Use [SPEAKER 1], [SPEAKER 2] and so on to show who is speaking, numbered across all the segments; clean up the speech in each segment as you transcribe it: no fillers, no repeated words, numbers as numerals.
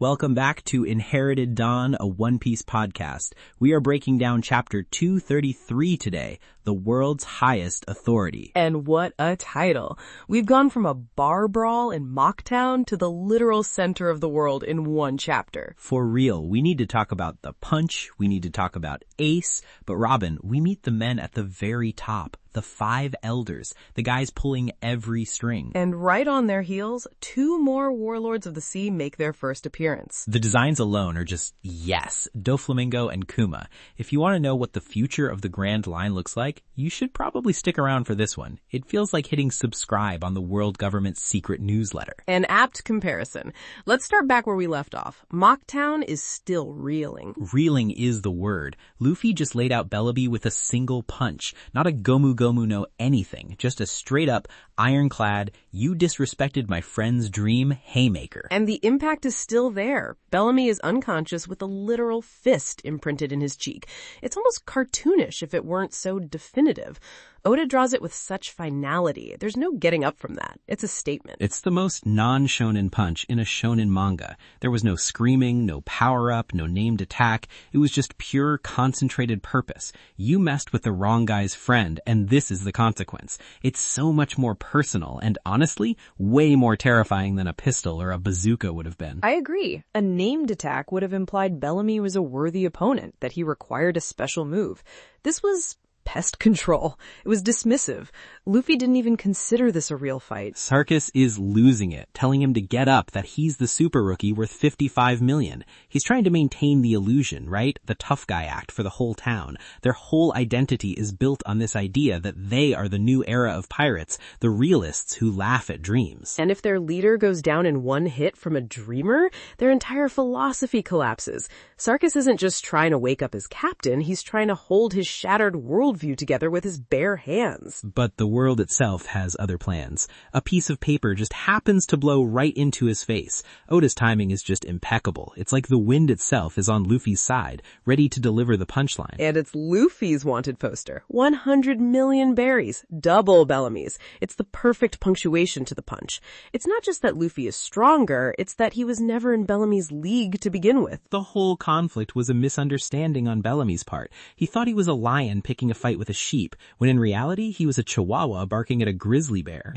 [SPEAKER 1] Welcome back to Inherited Dawn, a One Piece podcast. We are breaking down chapter 233 today, The World's Highest Authority.
[SPEAKER 2] And what a title. We've gone from a bar brawl in Mocktown to the literal center of the world in one chapter.
[SPEAKER 1] For real, we need to talk about the punch, we need to talk about Ace, but Robin, we meet the men at the very top. The 5 elders, the guys pulling every string.
[SPEAKER 2] And right on their heels, 2 more Warlords of the Sea make their first appearance.
[SPEAKER 1] The designs alone are just yes, Doflamingo and Kuma. If you want to know what the future of the Grand Line looks like, you should probably stick around for this one. It feels like hitting subscribe on the world government's secret newsletter.
[SPEAKER 2] An apt comparison. Let's start back where we left off. Mocktown is still reeling.
[SPEAKER 1] Reeling is the word. Luffy just laid out Bellamy with a single punch, not a Gomu no anything, just a straight up, ironclad, you disrespected my friend's dream haymaker.
[SPEAKER 2] And the impact is still there. Bellamy is unconscious with a literal fist imprinted in his cheek. It's almost cartoonish if it weren't so definitive. Oda draws it with such finality. There's no getting up from that. It's a statement.
[SPEAKER 1] It's the most non-shonen punch in a shonen manga. There was no screaming, no power-up, no named attack. It was just pure, concentrated purpose. You messed with the wrong guy's friend, and this is the consequence. It's so much more personal, and honestly, way more terrifying than a pistol or a bazooka would have been.
[SPEAKER 3] I agree. A named attack would have implied Bellamy was a worthy opponent, that he required a special move. This was pest control. It was dismissive. Luffy didn't even consider this a real fight.
[SPEAKER 1] Sarquiss is losing it, telling him to get up, that he's the super rookie worth 55 million. He's trying to maintain the illusion, right? The tough guy act for the whole town. Their whole identity is built on this idea that they are the new era of pirates, the realists who laugh at dreams.
[SPEAKER 2] And if their leader goes down in one hit from a dreamer, their entire philosophy collapses. Sarquiss isn't just trying to wake up his captain, he's trying to hold his shattered worldview together with his bare hands.
[SPEAKER 1] But the world itself has other plans. A piece of paper just happens to blow right into his face. Oda's timing is just impeccable. It's like the wind itself is on Luffy's side, ready to deliver the punchline.
[SPEAKER 2] And it's Luffy's wanted poster. 100 million berries. Double Bellamy's. It's the perfect punctuation to the punch. It's not just that Luffy is stronger, it's that he was never in Bellamy's league to begin with.
[SPEAKER 1] The whole conflict was a misunderstanding on Bellamy's part. He thought he was a lion picking a fight with a sheep, when in reality he was a chihuahua barking at a grizzly bear.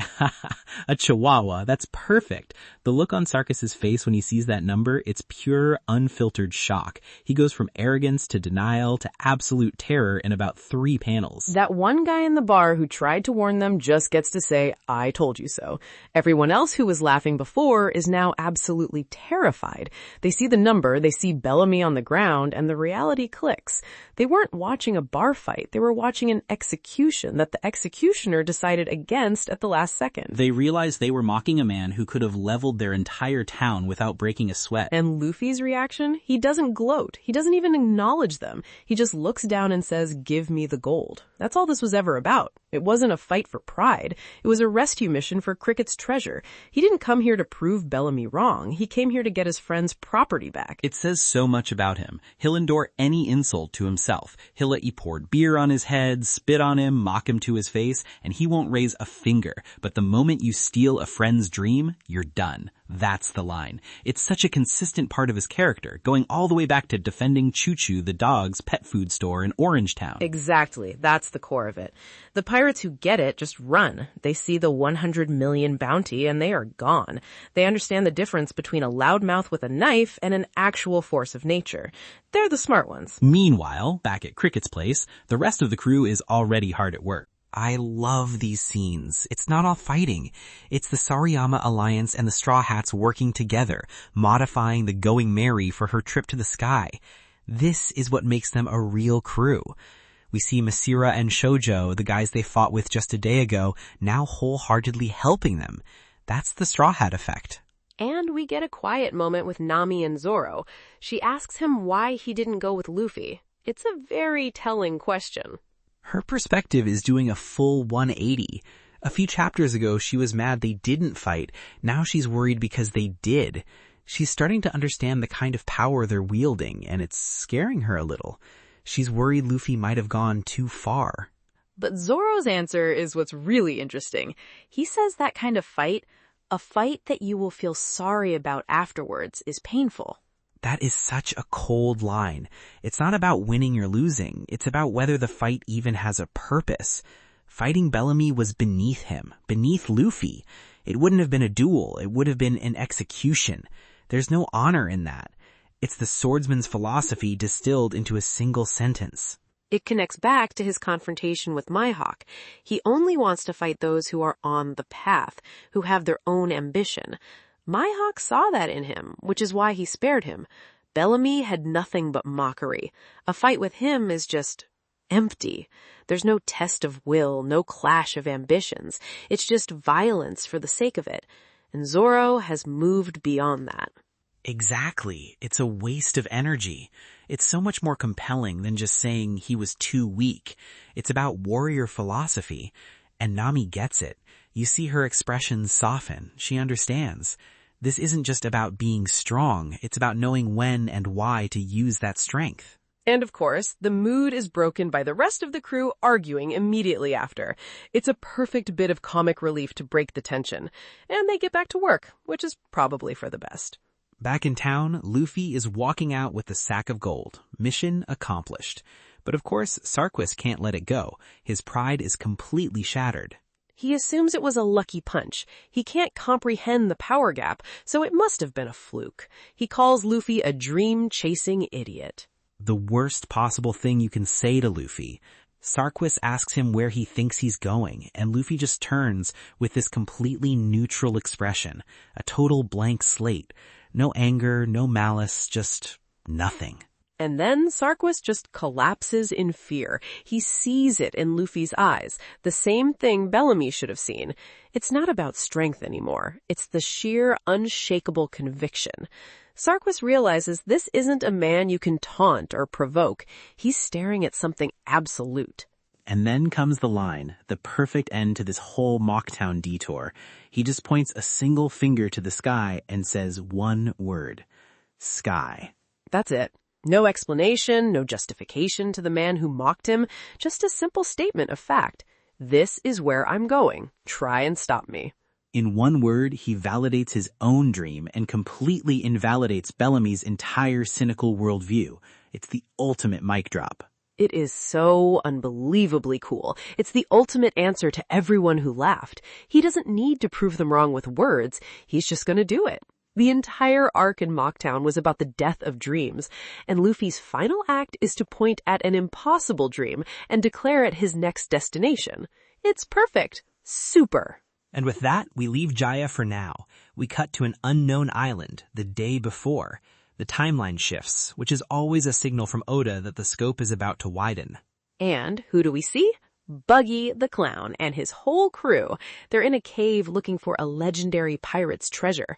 [SPEAKER 1] A chihuahua, that's perfect. The look on Sarkiss's face when he sees that number, it's pure, unfiltered shock. He goes from arrogance to denial to absolute terror in about 3 panels.
[SPEAKER 2] That one guy in the bar who tried to warn them just gets to say, I told you so. Everyone else who was laughing before is now absolutely terrified. They see the number, they see Bellamy on the ground, and the reality clicks. They weren't watching a bar fight, they were watching an execution that the executioner decided against at the last second.
[SPEAKER 1] They realized they were mocking a man who could have leveled their entire town without breaking a sweat.
[SPEAKER 2] And Luffy's reaction? He doesn't gloat. He doesn't even acknowledge them. He just looks down and says, give me the gold. That's all this was ever about. It wasn't a fight for pride. It was a rescue mission for Cricket's treasure. He didn't come here to prove Bellamy wrong. He came here to get his friend's property back.
[SPEAKER 1] It says so much about him. He'll endure any insult to himself. He'll let you pour beer on his head, spit on him, mock him to his face, and he won't raise a finger. But the moment you steal a friend's dream, you're done. That's the line. It's such a consistent part of his character, going all the way back to defending Choo Choo, the dog's pet food store in Orangetown.
[SPEAKER 2] Exactly. That's the core of it. The pirates who get it just run. They see the 100 million bounty and they are gone. They understand the difference between a loudmouth with a knife and an actual force of nature. They're the smart ones.
[SPEAKER 1] Meanwhile, back at Cricket's place, the rest of the crew is already hard at work. I love these scenes. It's not all fighting. It's the Sariyama Alliance and the Straw Hats working together, modifying the Going Merry for her trip to the sky. This is what makes them a real crew. We see Masira and Shoujo, the guys they fought with just a day ago, now wholeheartedly helping them. That's the Straw Hat effect.
[SPEAKER 2] And we get a quiet moment with Nami and Zoro. She asks him why he didn't go with Luffy. It's a very telling question.
[SPEAKER 1] Her perspective is doing a full 180. A few chapters ago, she was mad they didn't fight. Now she's worried because they did. She's starting to understand the kind of power they're wielding, and it's scaring her a little. She's worried Luffy might have gone too far.
[SPEAKER 3] But Zoro's answer is what's really interesting. He says that kind of fight,
[SPEAKER 2] A fight that you will feel sorry about afterwards is painful.
[SPEAKER 1] That is such a cold line. It's not about winning or losing. It's about whether the fight even has a purpose. Fighting Bellamy was beneath him, beneath Luffy. It wouldn't have been a duel. It would have been an execution. There's no honor in that. It's the swordsman's philosophy distilled into a single sentence.
[SPEAKER 2] It connects back to his confrontation with Mihawk. He only wants to fight those who are on the path, who have their own ambition. Mihawk saw that in him, which is why he spared him. Bellamy had nothing but mockery. A fight with him is just empty. There's no test of will, no clash of ambitions. It's just violence for the sake of it. And Zoro has moved beyond that.
[SPEAKER 1] Exactly. It's a waste of energy. It's so much more compelling than just saying he was too weak. It's about warrior philosophy. And Nami gets it. You see her expressions soften. She understands. This isn't just about being strong. It's about knowing when and why to use that strength.
[SPEAKER 2] And of course, the mood is broken by the rest of the crew arguing immediately after. It's a perfect bit of comic relief to break the tension. And they get back to work, which is probably for the best.
[SPEAKER 1] Back in town, Luffy is walking out with the sack of gold. Mission accomplished. But of course, Sarquiss can't let it go. His pride is completely shattered.
[SPEAKER 2] He assumes it was a lucky punch. He can't comprehend the power gap, so it must have been a fluke. He calls Luffy a dream-chasing idiot.
[SPEAKER 1] The worst possible thing you can say to Luffy. Sarquiss asks him where he thinks he's going, and Luffy just turns with this completely neutral expression. A total blank slate. No anger, no malice, just nothing.
[SPEAKER 2] And then Sarquiss just collapses in fear. He sees it in Luffy's eyes, the same thing Bellamy should have seen. It's not about strength anymore. It's the sheer, unshakable conviction. Sarquiss realizes this isn't a man you can taunt or provoke. He's staring at something absolute.
[SPEAKER 1] And then comes the line, the perfect end to this whole Mocktown detour. He just points a single finger to the sky and says one word. Sky.
[SPEAKER 2] That's it. No explanation, no justification to the man who mocked him, just a simple statement of fact. This is where I'm going. Try and stop me.
[SPEAKER 1] In one word, he validates his own dream and completely invalidates Bellamy's entire cynical worldview. It's the ultimate mic drop.
[SPEAKER 2] It is so unbelievably cool. It's the ultimate answer to everyone who laughed. He doesn't need to prove them wrong with words. He's just going to do it. The entire arc in Mocktown was about the death of dreams, and Luffy's final act is to point at an impossible dream and declare it his next destination. It's perfect. Super.
[SPEAKER 1] And with that, we leave Jaya for now. We cut to an unknown island the day before. The timeline shifts, which is always a signal from Oda that the scope is about to widen.
[SPEAKER 2] And who do we see? Buggy the Clown and his whole crew. They're in a cave looking for a legendary pirate's treasure.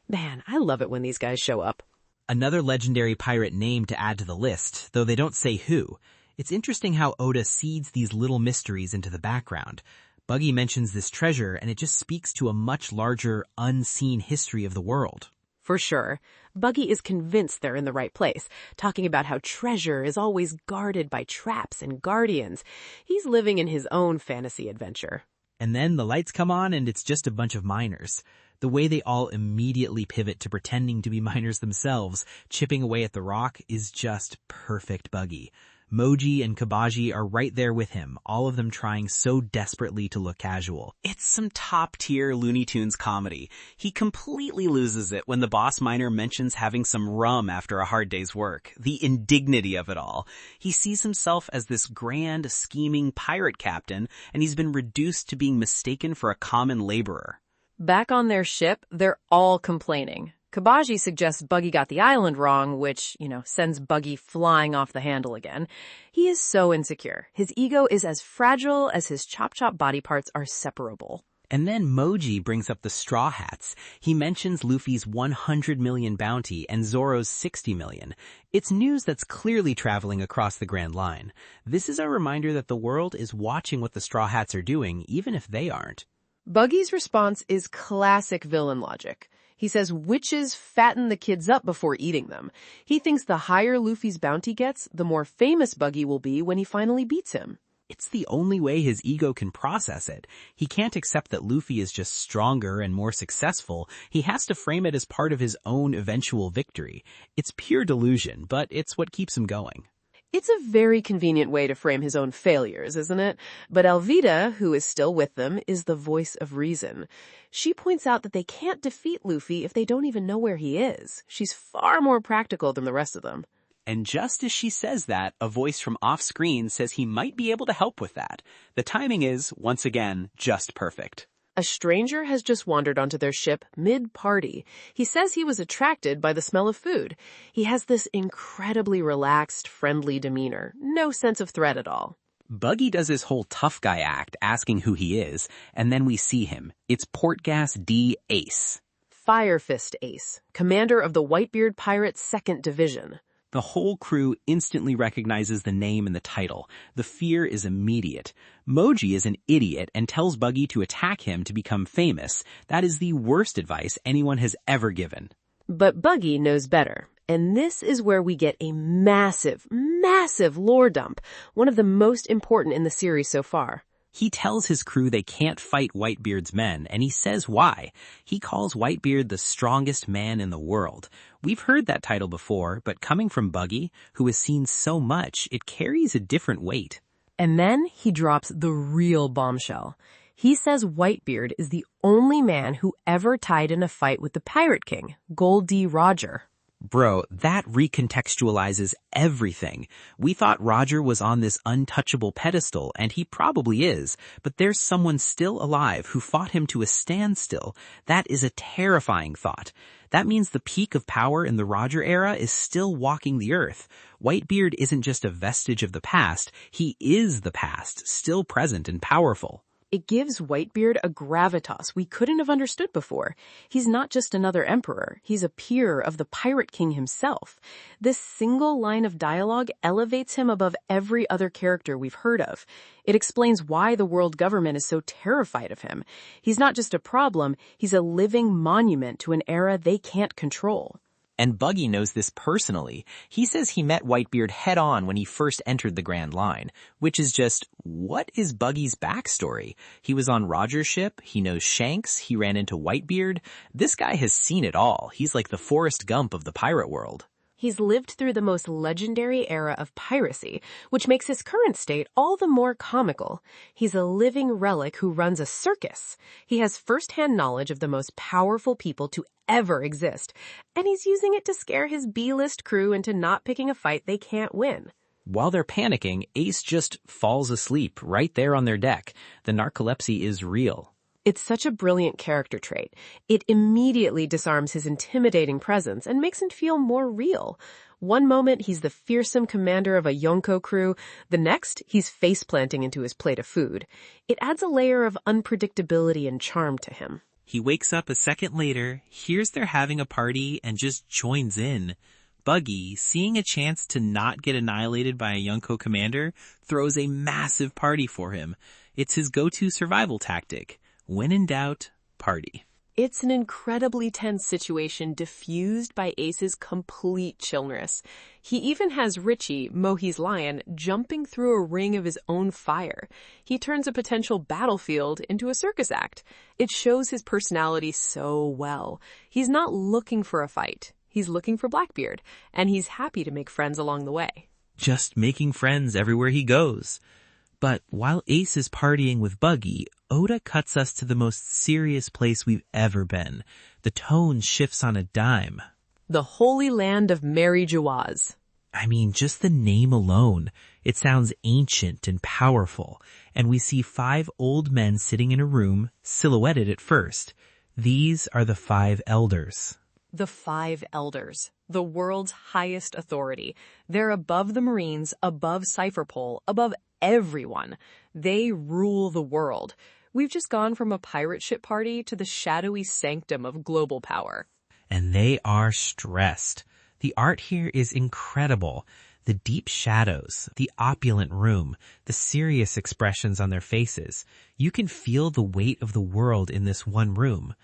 [SPEAKER 2] Man, I love it when these guys show up.
[SPEAKER 1] Another legendary pirate name to add to the list, though they don't say who. It's interesting how Oda seeds these little mysteries into the background. Buggy mentions this treasure, and it just speaks to a much larger, unseen history of the world.
[SPEAKER 2] For sure. Buggy is convinced they're in the right place, talking about how treasure is always guarded by traps and guardians. He's living in his own fantasy adventure.
[SPEAKER 1] And then the lights come on, and it's just a bunch of miners. The way they all immediately pivot to pretending to be miners themselves, chipping away at the rock, is just perfect Buggy. Moji and Kabaji are right there with him, all of them trying so desperately to look casual. It's some top-tier Looney Tunes comedy. He completely loses it when the boss miner mentions having some rum after a hard day's work. The indignity of it all. He sees himself as this grand, scheming pirate captain, and he's been reduced to being mistaken for a common laborer.
[SPEAKER 2] Back on their ship, they're all complaining. Kabaji suggests Buggy got the island wrong, which, sends Buggy flying off the handle again. He is so insecure. His ego is as fragile as his chop-chop body parts are separable.
[SPEAKER 1] And then Moji brings up the Straw Hats. He mentions Luffy's 100 million bounty and Zoro's 60 million. It's news that's clearly traveling across the Grand Line. This is a reminder that the world is watching what the Straw Hats are doing, even if they aren't.
[SPEAKER 2] Buggy's response is classic villain logic. He says witches fatten the kids up before eating them. He thinks the higher Luffy's bounty gets, the more famous Buggy will be when he finally beats him.
[SPEAKER 1] It's the only way his ego can process it. He can't accept that Luffy is just stronger and more successful. He has to frame it as part of his own eventual victory. It's pure delusion, but it's what keeps him going.
[SPEAKER 2] It's a very convenient way to frame his own failures, isn't it? But Alvida, who is still with them, is the voice of reason. She points out that they can't defeat Luffy if they don't even know where he is. She's far more practical than the rest of them.
[SPEAKER 1] And just as she says that, a voice from off-screen says he might be able to help with that. The timing is, once again, just perfect.
[SPEAKER 2] A stranger has just wandered onto their ship mid-party. He says he was attracted by the smell of food. He has this incredibly relaxed, friendly demeanor. No sense of threat at all.
[SPEAKER 1] Buggy does his whole tough guy act, asking who he is, and then we see him. It's Portgas D. Ace.
[SPEAKER 2] Fire Fist Ace, commander of the Whitebeard Pirates' 2nd Division.
[SPEAKER 1] The whole crew instantly recognizes the name and the title. The fear is immediate. Moji is an idiot and tells Buggy to attack him to become famous. That is the worst advice anyone has ever given.
[SPEAKER 2] But Buggy knows better. And this is where we get a massive, massive lore dump, one of the most important in the series so far.
[SPEAKER 1] He tells his crew they can't fight Whitebeard's men, and he says why. He calls Whitebeard the strongest man in the world. We've heard that title before, but coming from Buggy, who has seen so much, it carries a different weight.
[SPEAKER 2] And then he drops the real bombshell. He says Whitebeard is the only man who ever tied in a fight with the Pirate King, Gold D. Roger.
[SPEAKER 1] Bro, that recontextualizes everything. We thought Roger was on this untouchable pedestal, and he probably is, but there's someone still alive who fought him to a standstill. That is a terrifying thought. That means the peak of power in the Roger era is still walking the earth. Whitebeard isn't just a vestige of the past, he is the past, still present and powerful.
[SPEAKER 2] It gives Whitebeard a gravitas we couldn't have understood before. He's not just another emperor. He's a peer of the Pirate King himself. This single line of dialogue elevates him above every other character we've heard of. It explains why the world government is so terrified of him. He's not just a problem, he's a living monument to an era they can't control.
[SPEAKER 1] And Buggy knows this personally. He says he met Whitebeard head-on when he first entered the Grand Line, which is just, what is Buggy's backstory? He was on Roger's ship, he knows Shanks, he ran into Whitebeard. This guy has seen it all. He's like the Forrest Gump of the pirate world.
[SPEAKER 2] He's lived through the most legendary era of piracy, which makes his current state all the more comical. He's a living relic who runs a circus. He has first-hand knowledge of the most powerful people to ever exist, and he's using it to scare his B-list crew into not picking a fight they can't win.
[SPEAKER 1] While they're panicking, Ace just falls asleep right there on their deck. The narcolepsy is real.
[SPEAKER 2] It's such a brilliant character trait. It immediately disarms his intimidating presence and makes him feel more real. One moment, he's the fearsome commander of a Yonko crew. The next, he's face-planting into his plate of food. It adds a layer of unpredictability and charm to him.
[SPEAKER 1] He wakes up a second later, hears they're having a party, and just joins in. Buggy, seeing a chance to not get annihilated by a Yonko commander, throws a massive party for him. It's his go-to survival tactic. When in doubt, party.
[SPEAKER 2] It's an incredibly tense situation diffused by Ace's complete chillness. He even has Richie, Mohi's lion, jumping through a ring of his own fire. He turns a potential battlefield into a circus act. It shows his personality so well. He's not looking for a fight. He's looking for Blackbeard, and he's happy to make friends along the way.
[SPEAKER 1] Just making friends everywhere he goes. But while Ace is partying with Buggy, Oda cuts us to the most serious place we've ever been. The tone shifts on a dime.
[SPEAKER 2] The Holy Land of Merry Geoise.
[SPEAKER 1] I mean, just the name alone. It sounds ancient and powerful. And we see 5 old men sitting in a room, silhouetted at first. These are the 5 elders.
[SPEAKER 3] The 5 elders, the world's highest authority. They're above the Marines, above Cypherpole, above everyone. They rule the world. We've just gone from a pirate ship party to the shadowy sanctum of global power.
[SPEAKER 1] And they are stressed. The art here is incredible. The deep shadows, the opulent room, the serious expressions on their faces. You can feel the weight of the world in this one room.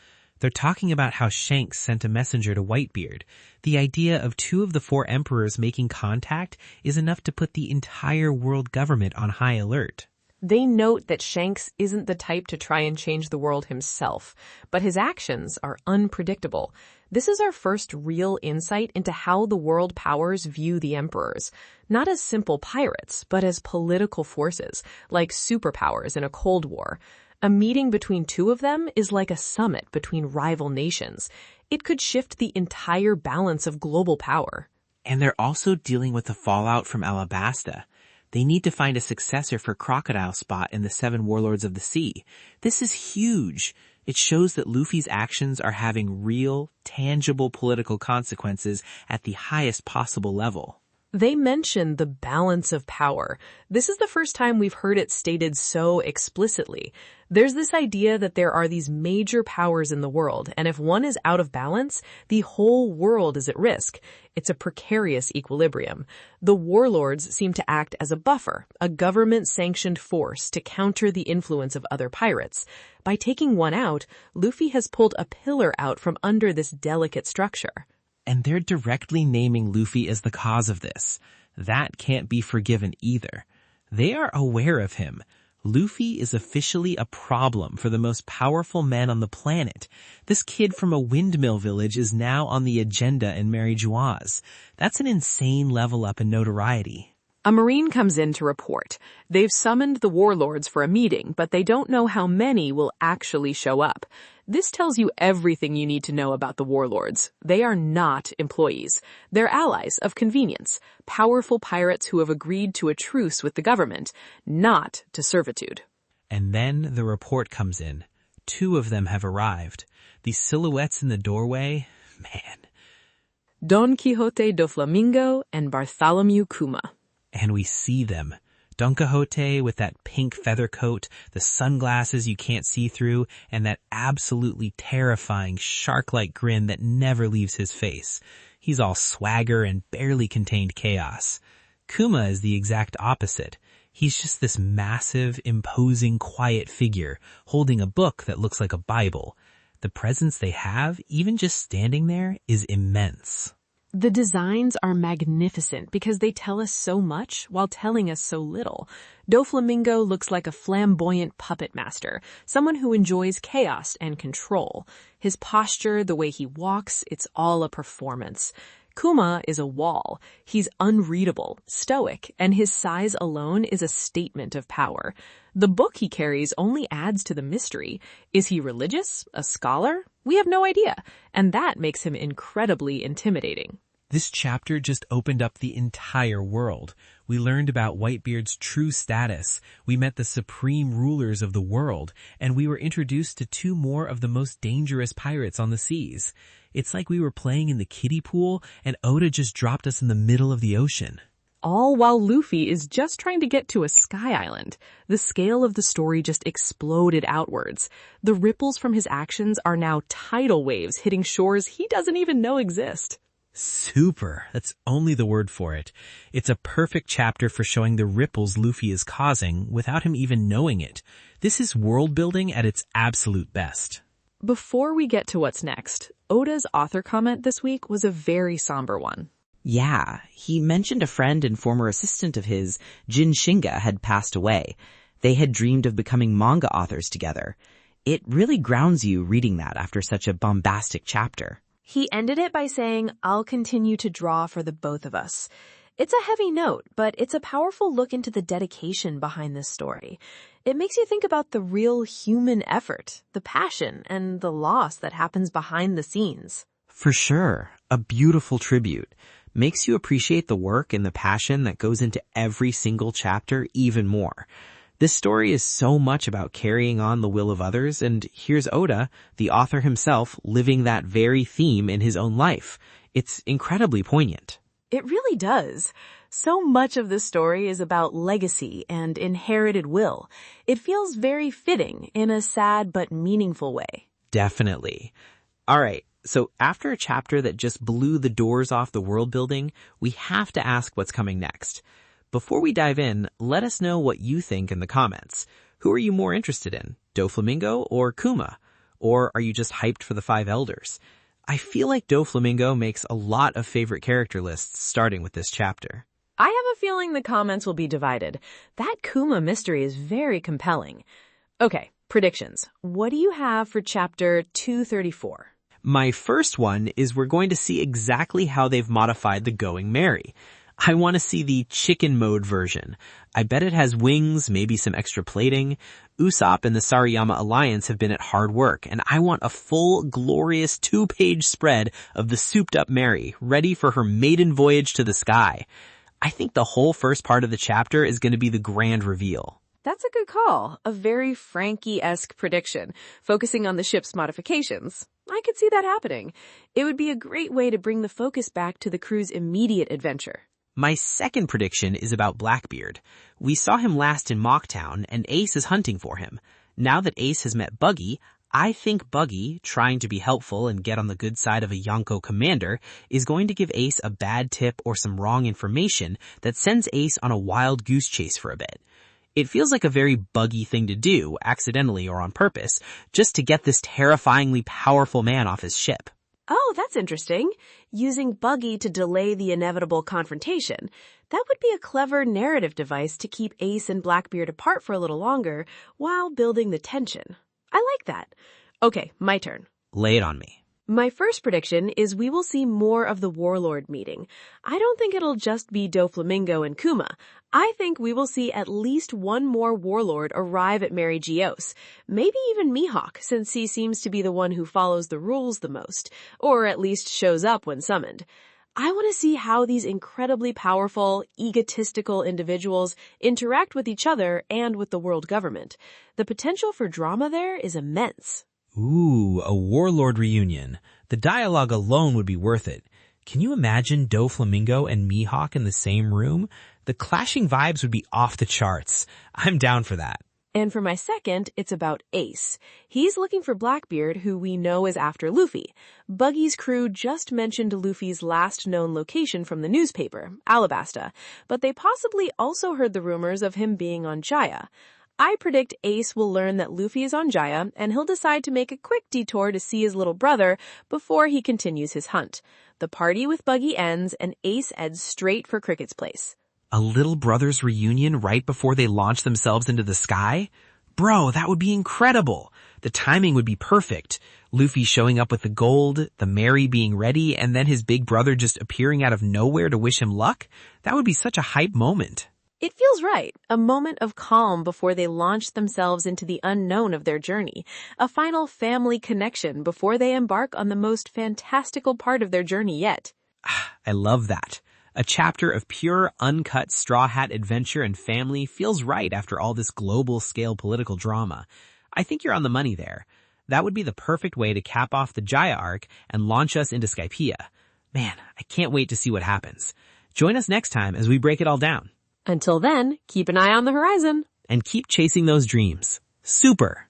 [SPEAKER 1] They're talking about how Shanks sent a messenger to Whitebeard. The idea of 2 of the 4 emperors making contact is enough to put the entire world government on high alert.
[SPEAKER 2] They note that Shanks isn't the type to try and change the world himself, but his actions are unpredictable. This is our first real insight into how the world powers view the emperors, not as simple pirates, but as political forces, like superpowers in a Cold War. A meeting between two of them is like a summit between rival nations. It could shift the entire balance of global power.
[SPEAKER 1] And they're also dealing with the fallout from Alabasta. They need to find a successor for Crocodile Spot in the 7 Warlords of the Sea. This is huge. It shows that Luffy's actions are having real, tangible political consequences at the highest possible level.
[SPEAKER 2] They mention the balance of power. This is the first time we've heard it stated so explicitly. There's this idea that there are these major powers in the world, and if one is out of balance, the whole world is at risk. It's a precarious equilibrium. The Warlords seem to act as a buffer, a government-sanctioned force to counter the influence of other pirates. By taking one out, Luffy has pulled a pillar out from under this delicate structure.
[SPEAKER 1] And they're directly naming Luffy as the cause of this. That can't be forgiven either. They are aware of him. Luffy is officially a problem for the most powerful man on the planet. This kid from a windmill village is now on the agenda in Mary Geoise. That's an insane level up in notoriety.
[SPEAKER 2] A Marine comes in to report. They've summoned the Warlords for a meeting, but they don't know how many will actually show up. This tells you everything you need to know about the Warlords. They are not employees. They're allies of convenience, powerful pirates who have agreed to a truce with the government, not to servitude.
[SPEAKER 1] And then the report comes in. 2 of them have arrived. These silhouettes in the doorway, man.
[SPEAKER 2] Donquixote Doflamingo and Bartholomew Kuma.
[SPEAKER 1] And we see them. Donquixote with that pink feather coat, the sunglasses you can't see through, and that absolutely terrifying shark-like grin that never leaves his face. He's all swagger and barely contained chaos. Kuma is the exact opposite. He's just this massive, imposing, quiet figure, holding a book that looks like a Bible. The presence they have, even just standing there, is immense.
[SPEAKER 2] The designs are magnificent because they tell us so much while telling us so little. Doflamingo looks like a flamboyant puppet master, someone who enjoys chaos and control. His posture, the way he walks, it's all a performance. Kuma is a wall. He's unreadable, stoic, and his size alone is a statement of power. The book he carries only adds to the mystery. Is he religious? A scholar? We have no idea, and that makes him incredibly intimidating.
[SPEAKER 1] This chapter just opened up the entire world. We learned about Whitebeard's true status. We met the supreme rulers of the world, and we were introduced to 2 more of the most dangerous pirates on the seas. It's like we were playing in the kiddie pool, and Oda just dropped us in the middle of the ocean.
[SPEAKER 2] All while Luffy is just trying to get to a sky island. The scale of the story just exploded outwards. The ripples from his actions are now tidal waves hitting shores he doesn't even know exist.
[SPEAKER 1] Super. That's only the word for it. It's a perfect chapter for showing the ripples Luffy is causing without him even knowing it. This is world building at its absolute best.
[SPEAKER 2] Before we get to what's next, Oda's author comment this week was a very somber one.
[SPEAKER 4] Yeah, he mentioned a friend and former assistant of his, Jin Shinga, had passed away. They had dreamed of becoming manga authors together. It really grounds you reading that after such a bombastic chapter.
[SPEAKER 3] He ended it by saying, "I'll continue to draw for the both of us." It's a heavy note, but it's a powerful look into the dedication behind this story. It makes you think about the real human effort, the passion, and the loss that happens behind the scenes.
[SPEAKER 4] For sure. A beautiful tribute. Makes you appreciate the work and the passion that goes into every single chapter even more. This story is so much about carrying on the will of others, and here's Oda, the author himself, living that very theme in his own life. It's incredibly poignant.
[SPEAKER 3] It really does. So much of this story is about legacy and inherited will. It feels very fitting in a sad but meaningful way.
[SPEAKER 4] Definitely. All right, so after a chapter that just blew the doors off the world building, we have to ask what's coming next. Before we dive in, let us know what you think in the comments. Who are you more interested in, Doflamingo or Kuma? Or are you just hyped for the 5 elders? I feel like Doflamingo makes a lot of favorite character lists starting with this chapter.
[SPEAKER 2] I have a feeling the comments will be divided. That Kuma mystery is very compelling. Okay, predictions. What do you have for chapter 234?
[SPEAKER 4] My first one is we're going to see exactly how they've modified the Going Merry. I want to see the chicken mode version. I bet it has wings, maybe some extra plating. Usopp and the Sariyama Alliance have been at hard work, and I want a full, glorious 2-page spread of the souped-up Mary, ready for her maiden voyage to the sky. I think the whole first part of the chapter is going to be the grand reveal.
[SPEAKER 2] That's a good call. A very Franky-esque prediction, focusing on the ship's modifications. I could see that happening. It would be a great way to bring the focus back to the crew's immediate adventure.
[SPEAKER 4] My second prediction is about Blackbeard. We saw him last in Mocktown, and Ace is hunting for him. Now that Ace has met Buggy, I think Buggy, trying to be helpful and get on the good side of a Yonko commander, is going to give Ace a bad tip or some wrong information that sends Ace on a wild goose chase for a bit. It feels like a very Buggy thing to do, accidentally or on purpose, just to get this terrifyingly powerful man off his ship.
[SPEAKER 2] Oh, that's interesting. Using Buggy to delay the inevitable confrontation. That would be a clever narrative device to keep Ace and Blackbeard apart for a little longer while building the tension. I like that. Okay, my turn.
[SPEAKER 4] Lay it on me.
[SPEAKER 2] My first prediction is we will see more of the Warlord meeting. I don't think it'll just be Doflamingo and Kuma. I think we will see at least one more Warlord arrive at Mary Geoise. Maybe even Mihawk, since he seems to be the one who follows the rules the most, or at least shows up when summoned. I want to see how these incredibly powerful, egotistical individuals interact with each other and with the world government. The potential for drama there is immense.
[SPEAKER 4] Ooh, a Warlord reunion. The dialogue alone would be worth it. Can you imagine Doflamingo and Mihawk in the same room? The clashing vibes would be off the charts. I'm down for that.
[SPEAKER 2] And for my second, it's about Ace. He's looking for Blackbeard, who we know is after Luffy. Buggy's crew just mentioned Luffy's last known location from the newspaper, Alabasta, but they possibly also heard the rumors of him being on Jaya. I predict Ace will learn that Luffy is on Jaya, and he'll decide to make a quick detour to see his little brother before he continues his hunt. The party with Buggy ends, and Ace heads straight for Cricket's place.
[SPEAKER 4] A little brother's reunion right before they launch themselves into the sky? Bro, that would be incredible. The timing would be perfect. Luffy showing up with the gold, the Mary being ready, and then his big brother just appearing out of nowhere to wish him luck? That would be such a hype moment.
[SPEAKER 2] It feels right. A moment of calm before they launch themselves into the unknown of their journey. A final family connection before they embark on the most fantastical part of their journey yet.
[SPEAKER 4] I love that. A chapter of pure, uncut Straw Hat adventure and family feels right after all this global-scale political drama. I think you're on the money there. That would be the perfect way to cap off the Jaya arc and launch us into Skypiea. Man, I can't wait to see what happens. Join us next time as we break it all down.
[SPEAKER 2] Until then, keep an eye on the horizon.
[SPEAKER 4] And keep chasing those dreams. Super!